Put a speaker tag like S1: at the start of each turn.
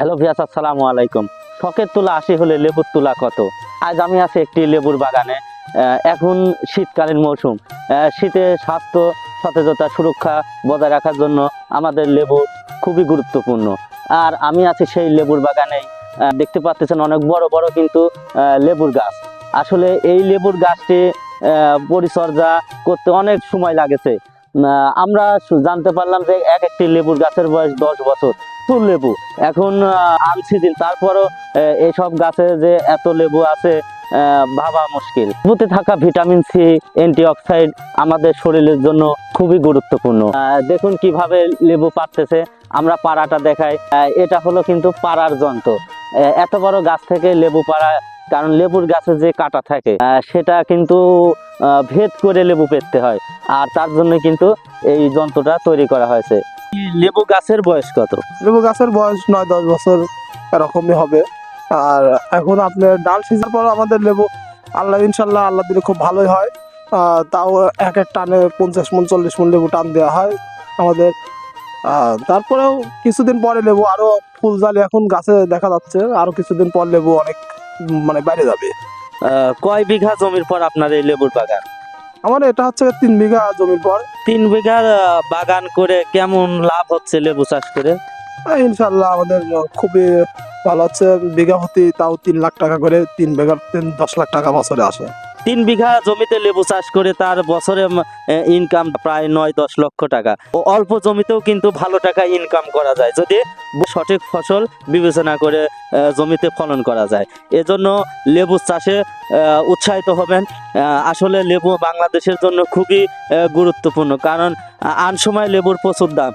S1: Hello ভিয়াস, আসসালামু আলাইকুম। শখের তুলা আশি হলে লেবুর তুলা কত। আজ আমি আছি একটি লেবুর বাগানে। এখন শীতকালীন মৌসুম। শীতে স্বাস্থ্য সতেজতা সুরক্ষা বজায় রাখার জন্য আমাদের লেবু খুবই গুরুত্বপূর্ণ। আর আমি আছি সেই লেবুর বাগানেই। দেখতে পাচ্ছেন অনেক বড় বড় কিন্তু লেবুর গাছ। আসলে এই লেবুর গাছটি পরিচর্যা করতে অনেক সময় লাগেছে। আমরা জানতে পারলাম যে একটি লেবুর গাছের বয়স 10 বছর। ফুল লেবু এখন আনসিজন, তারপরও এইসব গাছে যে এত লেবু আছে ভাবা মুশকিল। লেবুতে থাকা ভিটামিন সি, অ্যান্টিঅক্সিডেন্ট আমাদের শরীরের জন্য খুবই গুরুত্বপূর্ণ। দেখুন কিভাবে লেবু পাড়তেছে, আমরা পাড়াটা দেখাই। এটা হলো কিন্তু পাড়ার যন্ত্র। এত বড় গাছ থেকে লেবু পাড়া, কারণ লেবুর গাছে যে কাঁটা থাকে সেটা কিন্তু ভেদ করে লেবু পেড়তে হয়, আর তার জন্য কিন্তু এই যন্ত্রটা তৈরি করা হয়েছে। লেবু গাছের বয়স কত?
S2: লেবু গাছের বয়স 9-10 বছর এরকমই হবে। আর এখন আপনার ডাল সিজার পর আমাদের লেবু ইনশাল্লাহ আল্লাহ দিলে খুব ভালোই হয়। তাও এক এক টানে 50 মণ 40 মণ লেবু টান দেওয়া হয় আমাদের। তারপরেও কিছুদিন পরে লেবু আরো ফুল জালি এখন গাছে দেখা যাচ্ছে, আরো কিছুদিন পর লেবু অনেক বাইরে যাবে।
S1: কয় বিঘা জমির পর আপনার এই লেবুর বাগান?
S2: আমার এটা হচ্ছে 3 বিঘা জমির পর।
S1: 3 বিঘার বাগান করে কেমন লাভ হচ্ছে লেবু চাষ করে?
S2: ইনশাল্লাহ আমাদের খুবই ভালো হচ্ছে। বিঘা প্রতি তাও 3 লাখ টাকা করে, 3 বিঘার 10 লাখ টাকা বছরে আসে।
S1: 3 বিঘা জমিতে লেবু চাষ করে তার বছরে ইনকাম প্রায় 9-10 লক্ষ টাকা। ও অল্প জমিতেও কিন্তু ভালো টাকা ইনকাম করা যায় যদি সঠিক ফসল বিবেচনা করে জমিতে ফলন করা যায়। এজন্য লেবু চাষে উৎসাহিত হবেন। আসলে লেবু বাংলাদেশের জন্য খুবই গুরুত্বপূর্ণ, কারণ আনসময় লেবুর প্রচুর দাম।